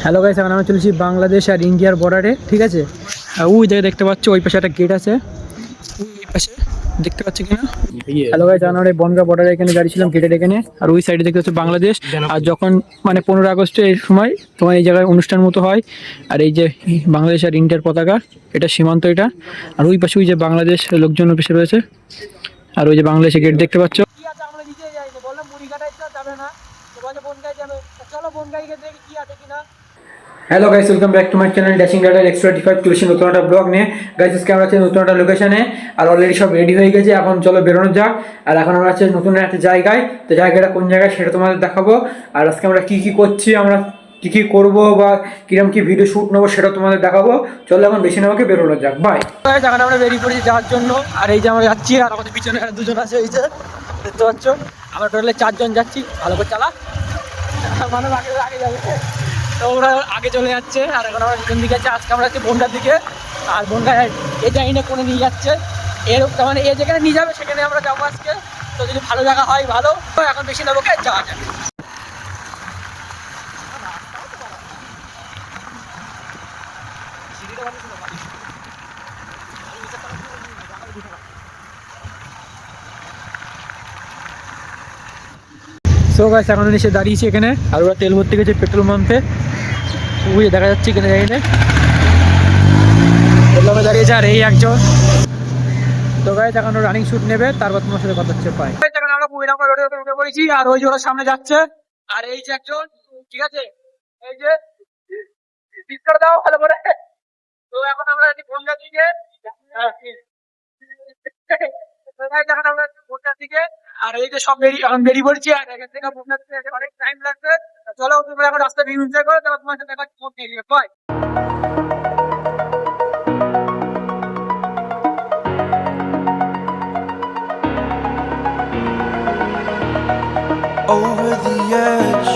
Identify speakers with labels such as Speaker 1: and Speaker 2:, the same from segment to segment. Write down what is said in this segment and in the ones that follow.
Speaker 1: Hello guys, এখন আমরা চলেছি বাংলাদেশ আর ইন্ডিয়ার বর্ডারে। ঠিক আছে, ওই জায়গায় দেখতে পাচ্ছ, ওই পাশে একটা গেট আছে, ওই পাশে দেখতে পাচ্ছ কিনা। হ্যালো গাইস, আমরা বনগাঁ বর্ডারে এখানে দাঁড়িয়েছিলাম গেটের এখানে, আর ওই সাইডে দেখতে পাচ্ছ বাংলাদেশ। আর যখন মানে 15 আগস্টে এই সময় তোমার এই জায়গায় অনুষ্ঠান মতো হয়, আর এই যে বাংলাদেশ আর ইন্ডিয়ার পতাকা, এটা সীমান্ত এটা। আর ওই পাশে ওই যে বাংলাদেশ লোকজন বসে রয়েছে, আর ওই যে বাংলাদেশের গেট দেখতে পাচ্ছ। Hello guys, welcome back to my channel Dashing Rider X25 চলেছি নতুন একটা ব্লগ নিয়ে। গাইস আজকে আমরা আছি নতুন একটা লোকেশনে, আর অলরেডি সব রেডি হয়ে গেছে। এখন চলো বেরোনো যাক। আর এখন আমরা আছি নতুন একটা জায়গায়, তো জায়গাটা কোন জায়গায় সেটা তোমাদের দেখাবো। আর আজকে আমরা কি কি করছি, আমরা কি কি করবো, বা কিরকম কি ভিডিও শ্যুট নেবো সেটা তোমাদের দেখাবো। চলো এখন বেশি না, আমাকে বেরোনো যাক। বাই। এখন আমরা বেরিয়ে পড়েছি যাওয়ার জন্য, আর এই যে আমরা যাচ্ছি, আর আমাদের পিছনে দুজন আছে, এই যে দেখতে পাচ্ছ। আমরা টোটালে 4 জন যাচ্ছি। ভালো করে চালা, মানে আগে যাবে, তো ওরা আগে চলে যাচ্ছে। আর এখন আমরা পিছন দিকে যাচ্ছি। আজকে আমরা যাচ্ছি বনগাঁর দিকে, আর বনগাঁ এই জায়গাটা কোনে নিয়ে যাচ্ছে, মানে এই যেখানে নিয়ে যাবে সেখানে আমরা যাবো আজকে। তো যদি ভালো জায়গা হয় ভালো, তো এখন বেশি নেবো, যাওয়া যাবে। সো গাইস, এখন এসে দাঁড়িয়েছি এখানে, আর ওরা তেল ভর্তি গেছে পেট্রোল পাম্পে। ওই দেখা যাচ্ছে এখানে জায়গাটা দাঁড়িয়েছে, আর এই একজন। তো গাইস এখন রানিং শুট নেবে, তারপর তোমার সাথে কথা হচ্ছে। পাই এখন আমরা পুরো রোডে উঠে পড়েছি, আর ওই যে ওরা সামনে যাচ্ছে, আর এই যে একজন। ঠিক আছে, এই যে বিস্তার দাও ভালো করে। তো এখন আমরা বনগাঁ দিকে, এখন আমরা বনগাঁ দিকে, আর এই যে সব বেরিয়ে পড়ছি। আর এখান থেকে বনগাঁ দিতে অনেক টাইম লাগবে। চলো তুমি এখন রাস্তা ভিউ এনজয় করো, তারপর তোমার সাথে দেখা হচ্ছে। By.
Speaker 2: Over the edge,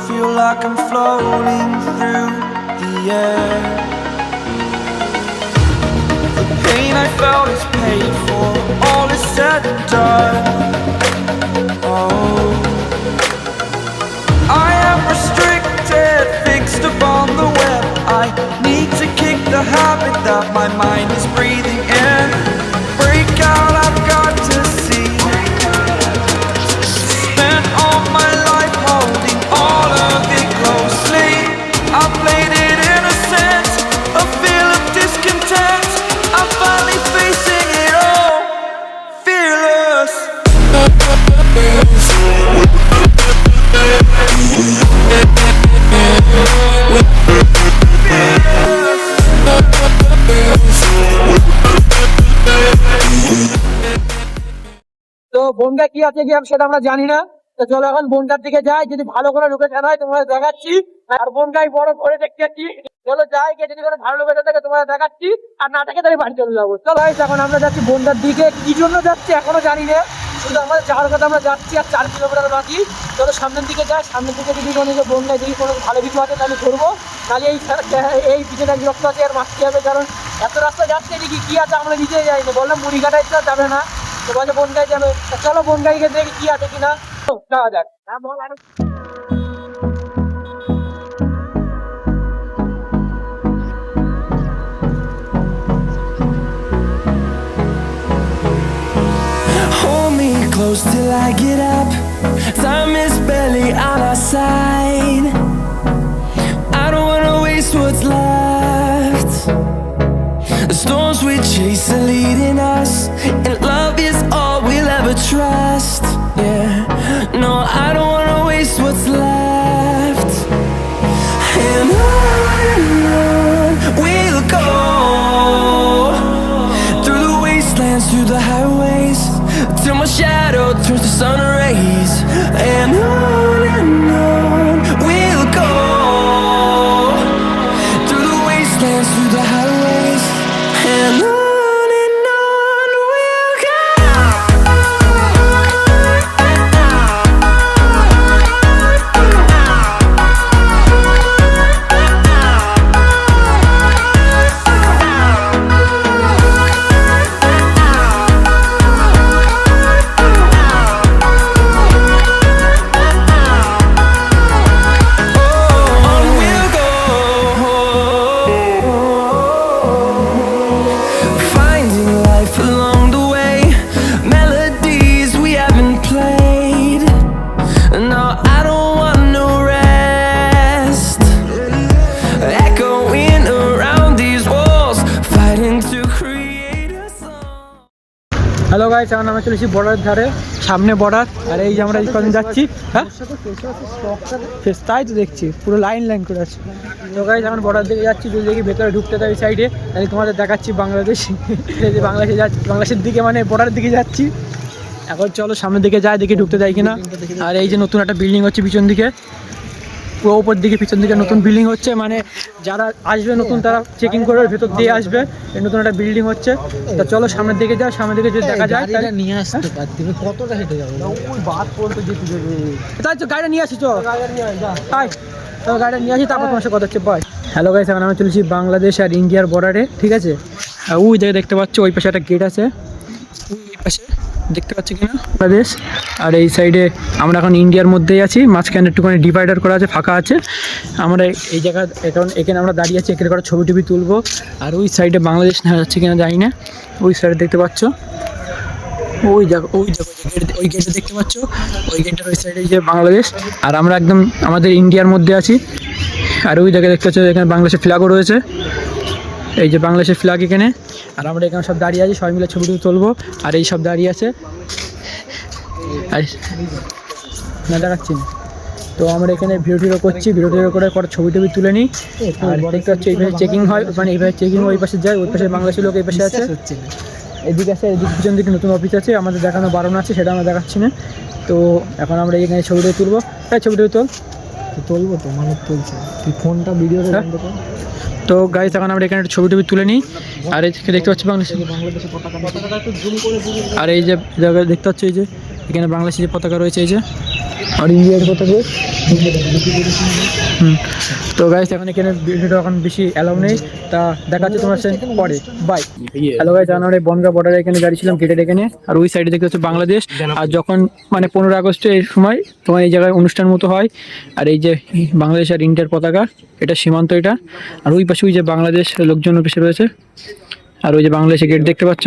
Speaker 2: feel like I'm floating through the air. The pain I felt is paid for, all is said and done. Oh, I am restricted, fixed upon the web. I need to kick the habit that my mind is breathing in. Break out, I've got to see. Spent all my life holding all of it closely. I played it innocent, a feel of discontent. I'm finally facing it all, fearless.
Speaker 1: তো বনগাঁ কি আছে গিয়ে সেটা আমরা জানি না। তো চলো এখন বনগাঁর দিকে যাই, যদি ভালো করে লোকেশন হয় তোমাদের দেখাচ্ছি। আর বনগাঁয় বড় করে দেখতে যাচ্ছি, চলো যাই গিয়ে, যদি কোনো ভালো লোকেশন থাকে তোমাদের দেখাচ্ছি, আর না থাকে তাহলে বাড়ি চলে যাবো। চলো এখন আমরা যাচ্ছি বনগাঁর দিকে। কি জন্য যাচ্ছি এখনো জানি না, শুধু আমাদের যাওয়ার কথা আমরা যাচ্ছি, আর 4 কিলোমিটার বাকি। চলো সামনের দিকে যাই, সামনের দিকে যদি কোনো বনগাঁয় যদি কোনো ভালো কিছু আছে তাহলে ঘুরবো, তাহলে এই পিছনে এক রক্ত আছে আর মাছতে হবে, কারণ এত রাস্তা যাচ্ছে এদিকে কি আছে আমরা নিজেই যাই না। বললাম মুড়ি কাটাই তো যাবে না, তো বলে বনগাঁয় যাবে। চলো বনগাঁয় গিয়ে দেখি কি আছে কিনা, যাওয়া যাক। হ্যাঁ বল। আর
Speaker 2: Hold me close till I get up. Time is barely on our side. I don't wanna waste what's left. The storms we chase are leading us, and love is all we'll ever trust. Yeah, no, I don't wanna waste what's left. And on we'll go, through the wastelands, through the highways, till my shadow turns to sun rays. And on we'll go, through the wastelands, through the highways. And on we'll go.
Speaker 1: Hello guys, এখন আমরা চলেছি বর্ডারের ধারে, সামনে border. আর এই যে আমরা এই কদিন যাচ্ছি, হ্যাঁ তাই তো দেখছি পুরো লাইন লাইন করে আছে। তো গাইস এখন বর্ডার দিকে যাচ্ছি, যদি দেখি ভেতরে ঢুকতে দেয় ওই সাইডে, তাহলে তোমাদের দেখাচ্ছি বাংলাদেশ। বাংলাদেশে যাচ্ছি, বাংলাদেশের দিকে মানে বর্ডারের দিকে যাচ্ছি। এখন চলো সামনের দিকে যাই, দেখি ঢুকতে দেয় কিনা। আর এই যে নতুন একটা বিল্ডিং হচ্ছে পিছন দিকে, পুরো উপর দিকে পিছন দিকে নতুন বিল্ডিং হচ্ছে, মানে যারা আসবে নতুন তারা চেকিং করে ভেতর দিয়ে আসবে। এই নতুন একটা বিল্ডিং হচ্ছে। তো চলো সামনের দিকে যাও, সামনের দিকে যদি দেখা যায় তাহলে
Speaker 3: নিয়ে আসতে পারতি, কতটা হেঁটে যাবো?
Speaker 1: ওই বাদ পর্যন্ত যেতে দেবে। তাই তো গাড়িটা নিয়ে আসি, চল তাই তো গাড়িটা নিয়ে আসি, তারপর তোমার সাথে কথা হচ্ছে। বাই। হ্যালো গাইস, এখন আমি চলেছি বাংলাদেশ আর ইন্ডিয়ার বর্ডারে, ঠিক আছে। আর ওই জায়গায় দেখতে পাচ্ছ ওই পাশে একটা গেট আছে, ওই পাশে দেখতে পাচ্ছি কিনা বাংলাদেশ। আর এই সাইডে আমরা এখন ইন্ডিয়ার মধ্যেই আছি, মাঝখানে একটুখানি ডিভাইডার করা আছে, ফাঁকা আছে। আমরা এই জায়গা এখন এখানে আমরা দাঁড়িয়ে আছি, এখানে করে ছবি টবি তুলবো। আর ওই সাইডে বাংলাদেশ দেখা যাচ্ছে কিনা জানি না, ওই সাইডে দেখতে পাচ্ছ ওই জায়গা ওই গেটে দেখতে পাচ্ছ, ওই গেটের ওই সাইডে যে বাংলাদেশ। আর আমরা একদম আমাদের ইন্ডিয়ার মধ্যে আছি। আর ওই জায়গায় দেখতে পাচ্ছ এখানে বাংলাদেশের ফ্ল্যাগও রয়েছে, এই যে বাংলাদেশের ফ্ল্যাগ এখানে। আর আমরা এখানে সব দাঁড়িয়ে আছি, সবাই মিলে ছবি তুলবো। আর এই সব দাঁড়িয়ে আছে, আর না দেখাচ্ছি না। তো আমরা এখানে ভিডিও করছি, ভিডিও করে ছবি টবি তুলে নিই। আর দেখতে পাচ্ছি এইভাবে চেকিং হয়, মানে এইভাবে চেকিং ওই পাশে যায়, ওই পাশে বাংলাদেশের লোক এই পাশে আছে, এদিকে আছে, এদিকে পিছন দিকে নতুন অফিস আছে, আমাদের দেখানো বারণ আছে, সেটা আমরা দেখাচ্ছি না। তো এখন আমরা এখানে ছবিটা তুলবো, তাই ছবিটা
Speaker 3: তুলবো তো, মানে তুলছে তুই ফোনটা ভিডিও বন্ধ কর।
Speaker 1: তো গাইস এখন আমরা এখানে ছবি টবি তুলে নিই। আর এদিকে দেখতে পাচ্ছি বাংলাদেশের
Speaker 3: পতাকাটা একটু জুম করে দিবি।
Speaker 1: আর এই যে জায়গায় দেখতে পাচ্ছি, এই যে এখানে বাংলাদেশের যে পতাকা রয়েছে, এই যে আর ইন্ডিয়ার পতাকা। তো গাইস এখন এখানে ভিডিওটা এখন বেশি অ্যালাউ নেই, তা দেখাচ্ছি তোমার সাথে পরে। বাই। হ্যালো গাইস, আমরা বনগাঁ বর্ডারে এখানে দাঁড়িয়েছিলাম গেটের এখানে। আর ওই সাইডে দেখতে হচ্ছে বাংলাদেশ। আর যখন মানে 15 আগস্টে এই সময় তোমার এই জায়গায় অনুষ্ঠান মতো হয়। আর এই যে বাংলাদেশ আর ইন্ডিয়ার পতাকা, এটা সীমান্ত এটা। আর ওই পাশে ওই যে বাংলাদেশ লোকজন অফিসে রয়েছে। আর ওই যে বাংলাদেশের গেট দেখতে পাচ্ছ।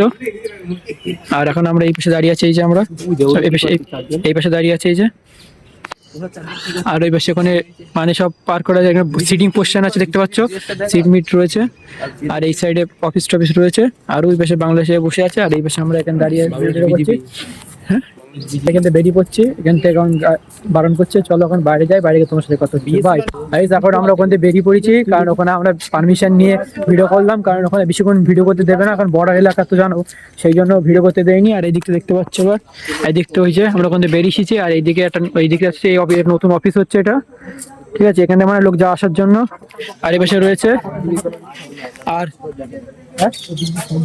Speaker 1: আর এখন আমরা এই পাশে দাঁড়িয়ে আছি, এই যে আমরা এই পাশে দাঁড়িয়ে আছি, এই যে। আর ওই পাশে ওখানে মানে সব পার করা যায়, সিটিং পোস্টার আছে দেখতে পাচ্ছ, সিট মিট রয়েছে। আর এই সাইডে অফিস টফিস রয়েছে। আর ওই পাশে বাংলাদেশে বসে আছে। আর এই পাশে আমরা এখানে দাঁড়িয়ে করছি, হ্যাঁ এখান থেকে বেরিয়ে পড়ছি, এখান থেকে এখন বারণ করছে, চলো এখন বাইরে যাই, বাইরে গিয়ে তোমার সাথে কথা হচ্ছে। বাই। এখন আমরা ওখান থেকে বেরিয়ে পড়েছি, কারণ ওখানে আমরা পারমিশন নিয়ে ভিডিও করলাম, কারণ ওখানে বেশিক্ষণ ভিডিও করতে দেবে না, কারণ বর্ডার এলাকা তো জানো, সেই জন্য ভিডিও করতে দেয়নি। আর এইদিকটা দেখতে পাচ্ছ, এবার এইদিকটা হয়েছে আমরা ওখান থেকে বেরিয়ে এসেছি। আর এইদিকে একটা এইদিকে আসছে এই নতুন অফিস হচ্ছে এটা, ঠিক আছে। এখানে মানে লোক যা আসার জন্য। আর এই পাশে রয়েছে। আর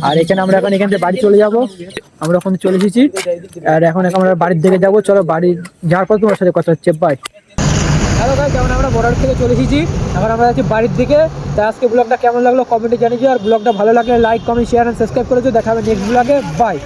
Speaker 1: আর এখানে আমরা এখন এখান থেকে বাড়ি চলে যাব, আমরা ওখানে চলে এসেছি। আর এখন আমরা বাড়ির দিকে যাবো, চলো বাড়ি যাওয়ার পর তোমার সাথে কথা হচ্ছে। বাই। হ্যালো গাইস, যেমন আমরা বর্ডার থেকে চলে এসেছি, এখন আমরা যাচ্ছি বাড়ির দিকে। তাই আজকে ব্লগটা কেমন লাগলো কমেন্টে জানিয়ে। আর ব্লগটা ভালো লাগলে like, comment, share and subscribe করে দিও। দেখা হবে নেক্সট ব্লগে। বাই।